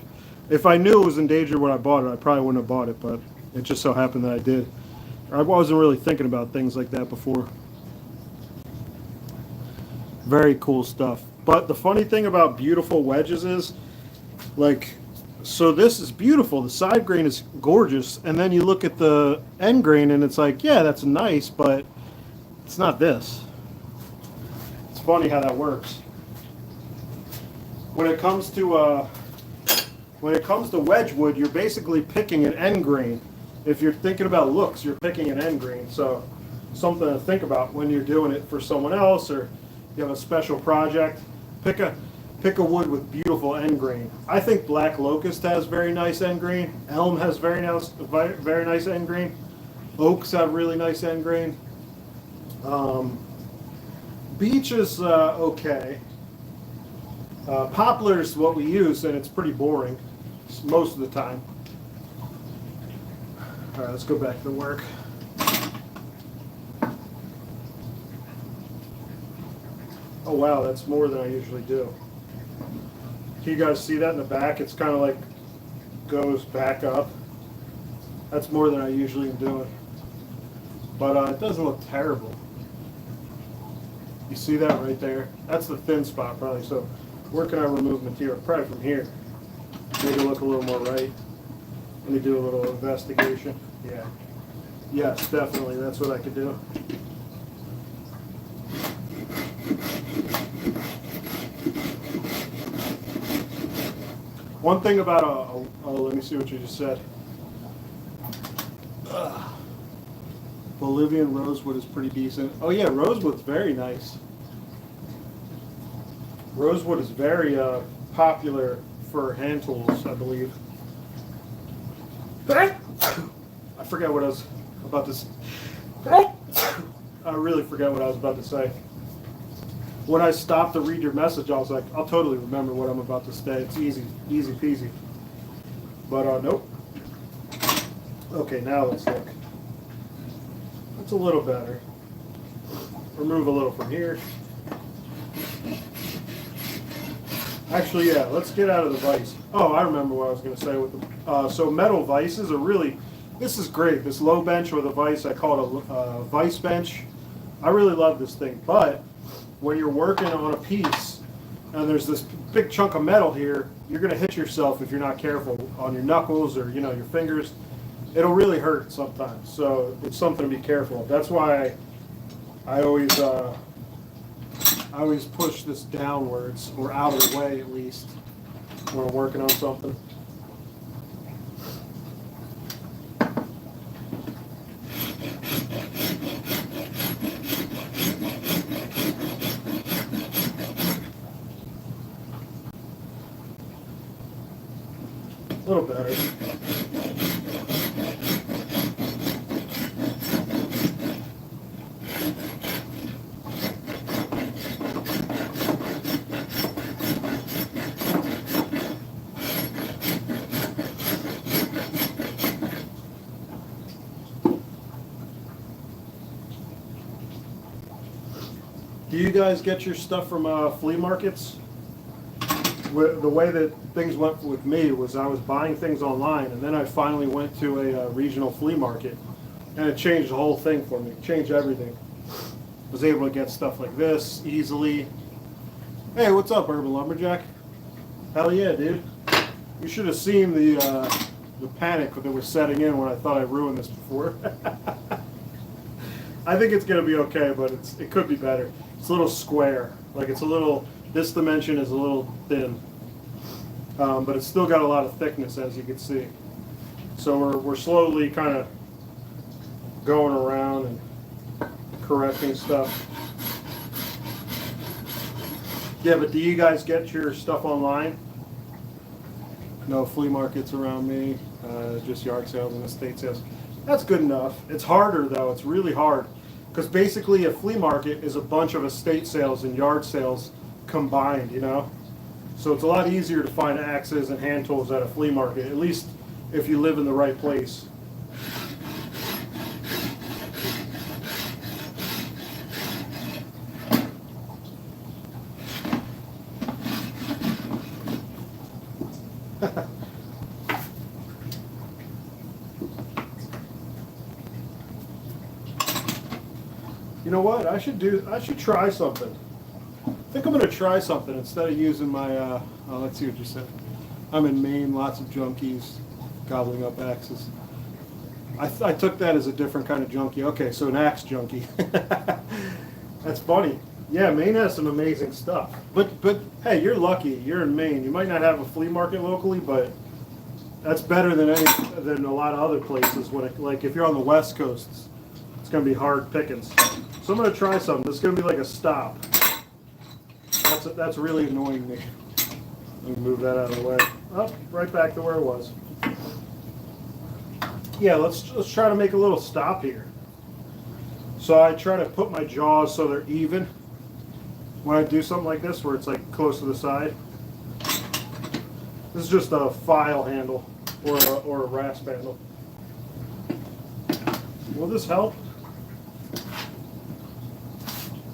If I knew it was endangered when I bought it, I probably wouldn't have bought it, but it just so happened that I did. I wasn't really thinking about things like that before. Very cool stuff. But the funny thing about beautiful wedges is, like, so this is beautiful. The side grain is gorgeous, and then you look at the end grain, and it's like, yeah, that's nice, but it's not this. It's funny how that works. When it comes to wedge wood, you're basically picking an end grain. If you're thinking about looks, you're picking an end grain. So something to think about when you're doing it for someone else, or you have a special project. Pick a wood with beautiful end grain. I think black locust has very nice end grain. Elm has very nice end grain. Oaks have really nice end grain. Beech is okay. Poplar is what we use, and it's pretty boring most of the time. All right, let's go back to work. Oh wow, that's more than I usually do. Can you guys see that in the back? It's kind of like goes back up. That's more than I usually am doing. But it doesn't look terrible. You see that right there? That's the thin spot probably. So where can I remove material? Probably from here. Make it look a little more right. Let me do a little investigation. Yeah. Yes, definitely. That's what I could do. One thing about let me see what you just said. Bolivian rosewood is pretty decent. Oh yeah, rosewood's very nice. Rosewood is very popular for hand tools, I believe. I forget what I was about to say. I really forget what I was about to say. When I stopped to read your message, I was like, I'll totally remember what I'm about to say. It's easy peasy. But nope. Okay, now let's look. That's a little better. Remove a little from here. Actually, yeah, let's get out of the vise. Oh, I remember what I was going to say with the. So metal vices are really. This is great. This low bench with a vise, I call it a vise bench. I really love this thing, but when you're working on a piece and there's this big chunk of metal here, you're going to hit yourself if you're not careful on your knuckles or your fingers. It'll really hurt sometimes, so it's something to be careful of. That's why I always push this downwards or out of the way at least when I'm working on something. A little better. Do you guys get your stuff from flea markets? The way that things went with me was I was buying things online, and then I finally went to a regional flea market, and it changed the whole thing for me. It changed everything. I was able to get stuff like this easily. Hey, what's up, Urban Lumberjack? Hell yeah, dude. You should have seen the panic that was setting in when I thought I ruined this before. I think it's going to be okay, but it could be better. It's a little square. Like it's a little, this dimension is a little thin. But it's still got a lot of thickness, as you can see. So we're slowly kind of going around and correcting stuff. Yeah, but do you guys get your stuff online? No flea markets around me, just yard sales and estate sales. That's good enough. It's harder though, it's really hard. Because basically a flea market is a bunch of estate sales and yard sales combined, So it's a lot easier to find axes and hand tools at a flea market, at least if you live in the right place. You know what? I should try something. I think I'm going to try something instead of using my, let's see what you said. I'm in Maine, lots of junkies gobbling up axes. I took that as a different kind of junkie. Okay, so an axe junkie. That's funny. Yeah, Maine has some amazing stuff. But hey, you're lucky. You're in Maine. You might not have a flea market locally, but that's better than a lot of other places. Like if you're on the West Coast, it's going to be hard pickings. So I'm going to try something. This is going to be like a stop. That's really annoying me. Let me move that out of the way. Oh, right back to where it was. Yeah, let's try to make a little stop here. So I try to put my jaws so they're even when I do something like this, where it's like close to the side. This is just a file handle or a rasp handle. Will this help?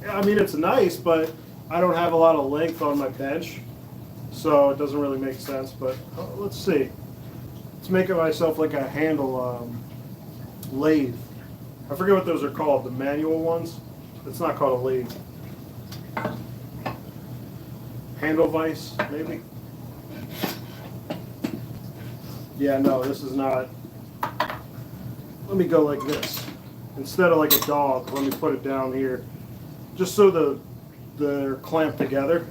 I mean, it's nice, but I don't have a lot of length on my bench, so it doesn't really make sense. But let's see. Let's make it myself like a handle lathe. I forget what those are called, the manual ones. It's not called a lathe. Handle vise, maybe? Yeah, no, this is not. Let me go like this. Instead of like a dog, let me put it down here. Just so they're clamped together.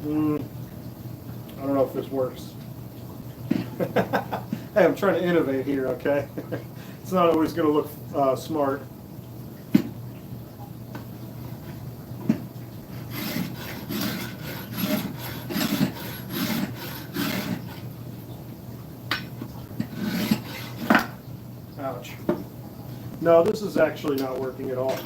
I don't know if this works. Hey, I'm trying to innovate here, okay? It's not always going to look smart. Ouch. No, this is actually not working at all.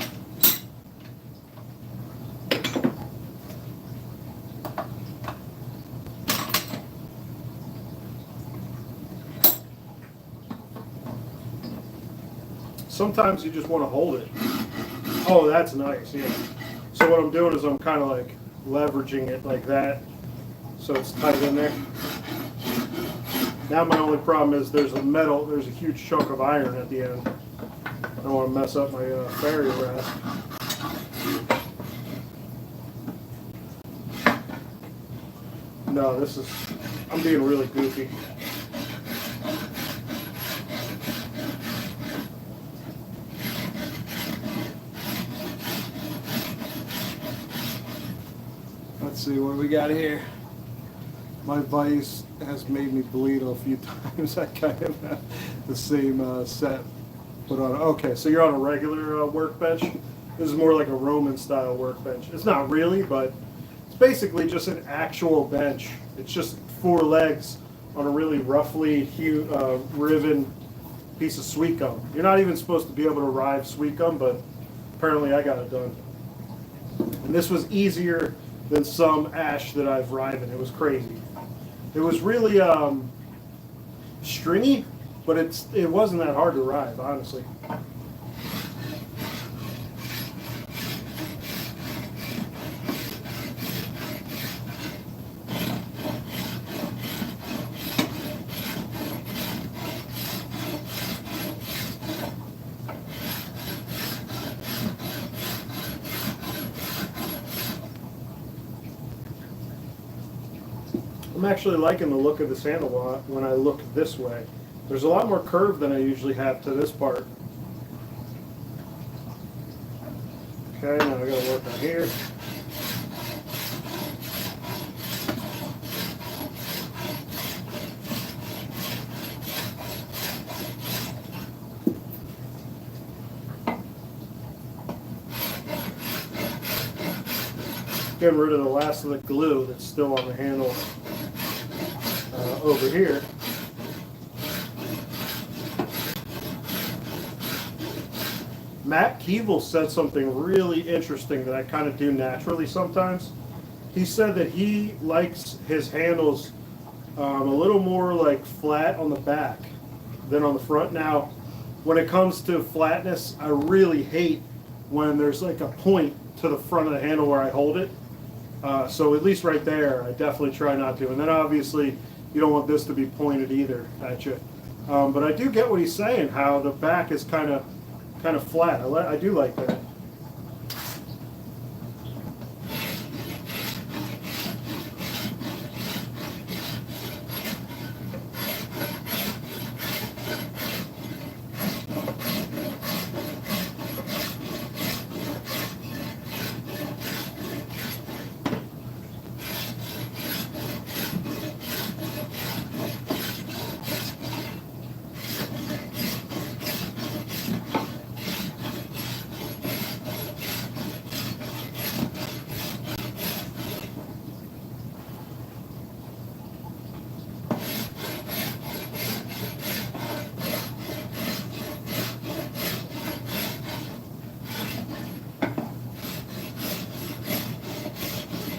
Sometimes you just want to hold it. Oh, that's nice, yeah. So what I'm doing is I'm kind of like leveraging it like that, so it's tight in there. Now my only problem is there's a huge chunk of iron at the end. I don't want to mess up my ferry rasp. No, I'm being really goofy. Let's see what we got here. My vise has made me bleed a few times. I kind of have the same set put on. Okay, so you're on a regular workbench. This is more like a Roman style workbench. It's not really, but it's basically just an actual bench. It's just 4 legs on a really roughly riven piece of sweet gum. You're not even supposed to be able to rive sweet gum, but apparently I got it done. And this was easier than some ash that I've riven. It was crazy. It was really stringy, but it wasn't that hard to rive, honestly. I'm actually liking the look of this handle when I look this way. There's a lot more curve than I usually have to this part. Okay, now I gotta work on here. Getting rid of the last of the glue that's still on the handle over here. Matt Keevil said something really interesting that I kind of do naturally sometimes. He said that he likes his handles a little more like flat on the back than on the front. Now, when it comes to flatness, I really hate when there's like a point to the front of the handle where I hold it. So at least right there, I definitely try not to. And then obviously, you don't want this to be pointed either at you. But I do get what he's saying, how the back is kind of flat. I do like that.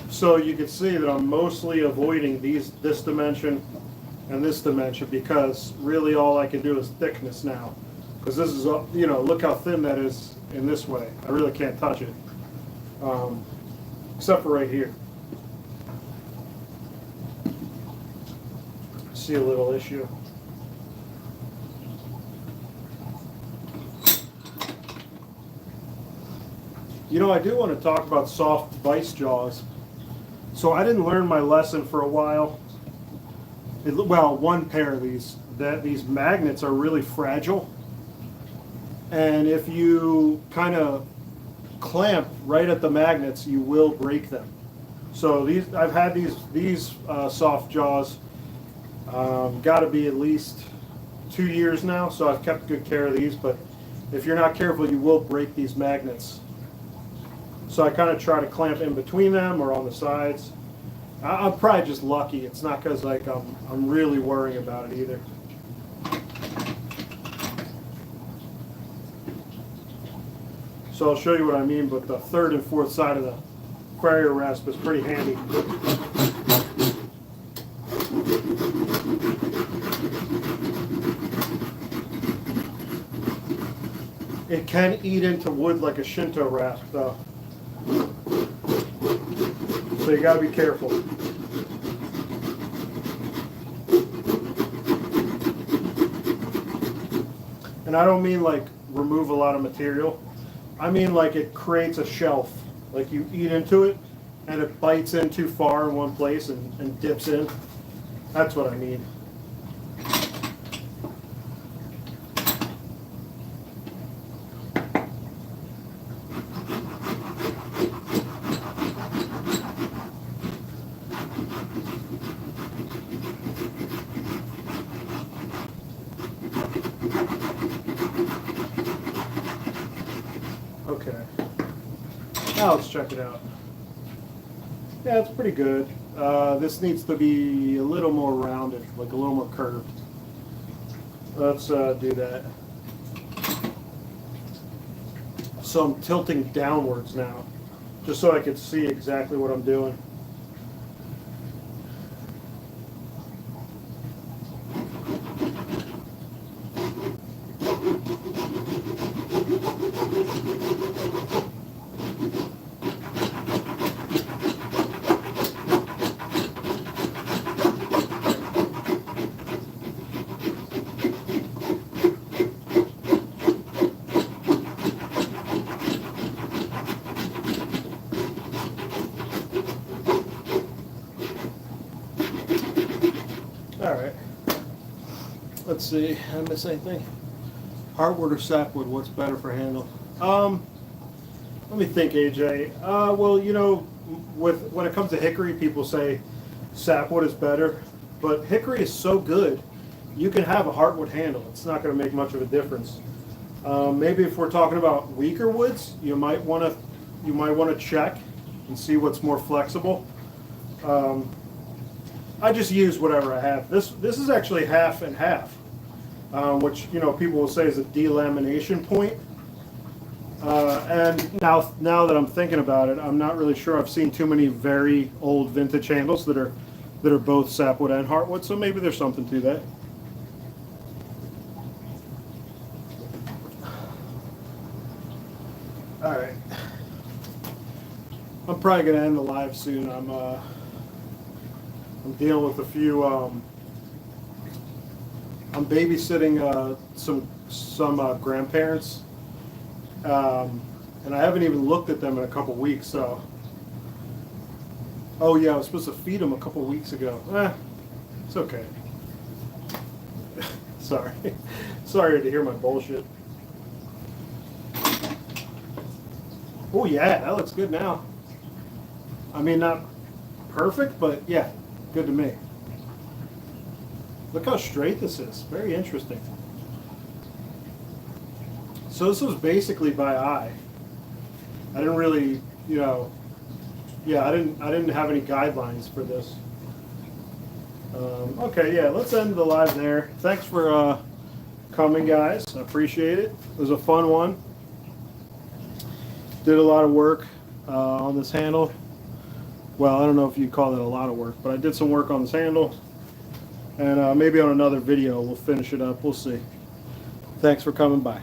So you can see that I'm mostly avoiding this dimension and this dimension because really all I can do is thickness now. Because this is, look how thin that is in this way. I really can't touch it. Except for right here. See a little issue. You know, I do want to talk about soft vice jaws. So I didn't learn my lesson for a while. Well, one pair of these, that these magnets are really fragile. And if you kind of clamp right at the magnets, you will break them. So these, I've had these soft jaws, got to be at least 2 years now. So I've kept good care of these. But if you're not careful, you will break these magnets. So I kind of try to clamp in between them or on the sides. I'm probably just lucky. It's not because like I'm really worrying about it either. So I'll show you what I mean, but the third and fourth side of the Farrier rasp is pretty handy. It can eat into wood like a Shinto rasp though. So you gotta be careful. And I don't mean like remove a lot of material. I mean like it creates a shelf. Like you eat into it and it bites in too far in one place and dips in. That's what I mean. Okay, now let's check it out. Yeah, it's pretty good. This needs to be a little more rounded, like a little more curved. Let's do that. So I'm tilting downwards now, just so I can see exactly what I'm doing. All right. Let's see. Did I miss anything? Hardwood or sapwood? What's better for handle? Let me think, AJ. Well, you know, when it comes to hickory, people say sapwood is better, but hickory is so good, you can have a hardwood handle. It's not going to make much of a difference. Maybe if we're talking about weaker woods, you might want to check and see what's more flexible. I just use whatever I have. This is actually half and half, which you know people will say is a delamination point. And now that I'm thinking about it, I'm not really sure. I've seen too many very old vintage handles that are both sapwood and heartwood, so maybe there's something to that. All right, I'm probably gonna end the live soon. I'm dealing with a few. I'm babysitting some grandparents, and I haven't even looked at them in a couple weeks. So, oh yeah, I was supposed to feed them a couple weeks ago. It's okay. Sorry, sorry to hear my bullshit. Oh yeah, that looks good now. I mean, not perfect, but yeah. Good to me. Look how straight this is. Very interesting. So this was basically by eye. I didn't really, you know, yeah, I didn't have any guidelines for this. Okay, yeah, let's end the live there. Thanks for coming, guys. I appreciate it. It was a fun one. Did a lot of work on this handle. Well, I don't know if you'd call it a lot of work, but I did some work on this handle. And maybe on another video we'll finish it up. We'll see. Thanks for coming by.